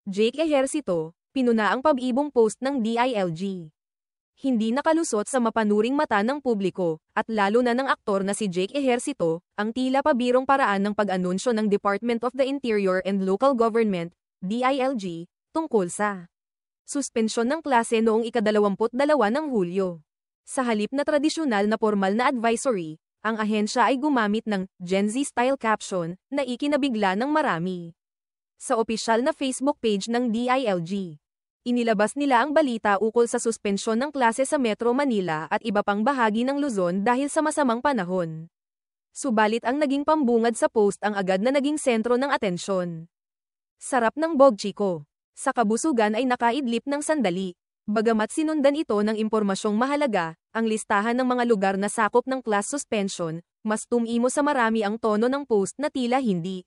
Jake Ejercito, pinuna ang pab-ibong post ng DILG. Hindi nakalusot sa mapanuring mata ng publiko, at lalo na ng aktor na si Jake Ejercito, ang tila pabirong paraan ng pag-anunsyo ng Department of the Interior and Local Government, DILG, tungkol sa suspensyon ng klase noong ika-22 ng Hulyo. Sa halip na tradisyonal na formal na advisory, ang ahensya ay gumamit ng Gen Z-style caption na ikinabigla ng marami. Sa opisyal na Facebook page ng DILG, inilabas nila ang balita ukol sa suspensyon ng klase sa Metro Manila at iba pang bahagi ng Luzon dahil sa masamang panahon. Subalit ang naging pambungad sa post ang agad na naging sentro ng atensyon. Sarap ng bogchiko. Sa kabusugan ay nakaidlip ng sandali. Bagamat sinundan ito ng impormasyong mahalaga, ang listahan ng mga lugar na sakop ng class suspension, mas tumimo sa marami ang tono ng post na tila hindi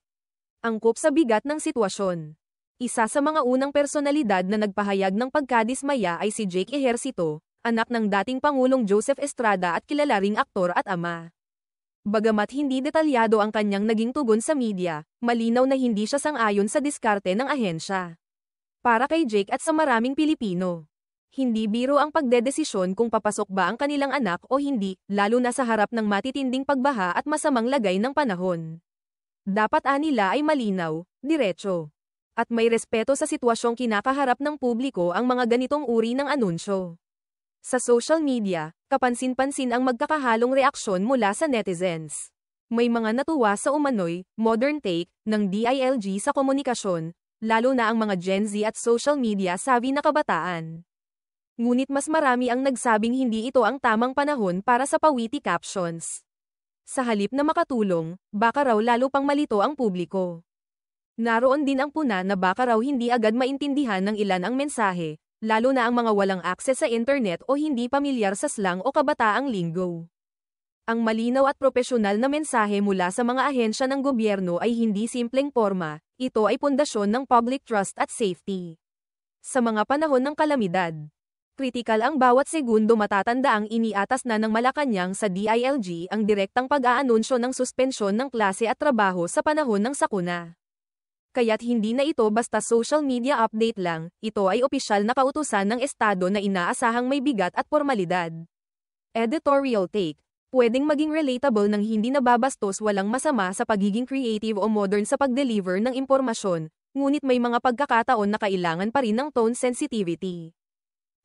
angkop sa bigat ng sitwasyon. Isa sa mga unang personalidad na nagpahayag ng pagkadismaya ay si Jake Ejercito, anak ng dating Pangulong Joseph Estrada at kilala ring aktor at ama. Bagamat hindi detalyado ang kanyang naging tugon sa media, malinaw na hindi siya sang-ayon sa diskarte ng ahensya. Para kay Jake at sa maraming Pilipino, hindi biro ang pagdedesisyon kung papasok ba ang kanilang anak o hindi, lalo na sa harap ng matitinding pagbaha at masamang lagay ng panahon. Dapat nila ay malinaw, diretso, at may respeto sa sitwasyong kinakaharap ng publiko ang mga ganitong uri ng anunsyo. Sa social media, kapansin-pansin ang magkakahalong reaksyon mula sa netizens. May mga natuwa sa umano'y modern take ng DILG sa komunikasyon, lalo na ang mga Gen Z at social media savvy na kabataan. Ngunit mas marami ang nagsabing hindi ito ang tamang panahon para sa pawiti captions. Sa halip na makatulong, baka raw lalo pang malito ang publiko. Naroon din ang puna na baka raw hindi agad maintindihan ng ilan ang mensahe, lalo na ang mga walang akses sa internet o hindi pamilyar sa slang o kabataang linggo. Ang malinaw at propesyonal na mensahe mula sa mga ahensya ng gobyerno ay hindi simpleng porma, ito ay pundasyon ng public trust at safety. Sa mga panahon ng kalamidad, kritikal ang bawat segundo matatanda ang iniatas na ng Malacanang sa DILG ang direktang pag-aanunsyo ng suspensyon ng klase at trabaho sa panahon ng sakuna. Kaya't hindi na ito basta social media update lang, ito ay opisyal na kautusan ng Estado na inaasahang may bigat at formalidad. Editorial take. Pwedeng maging relatable nang hindi nababastos, walang masama sa pagiging creative o modern sa pag-deliver ng impormasyon, ngunit may mga pagkakataon na kailangan pa rin ng tone sensitivity.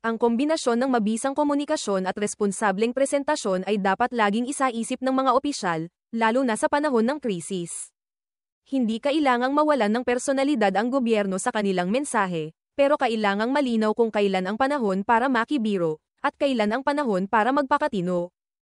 Ang kombinasyon ng mabisang komunikasyon at responsableng presentasyon ay dapat laging isaisip ng mga opisyal, lalo na sa panahon ng krisis. Hindi kailangang mawalan ng personalidad ang gobyerno sa kanilang mensahe, pero kailangang malinaw kung kailan ang panahon para makibiro, at kailan ang panahon para magpakatino.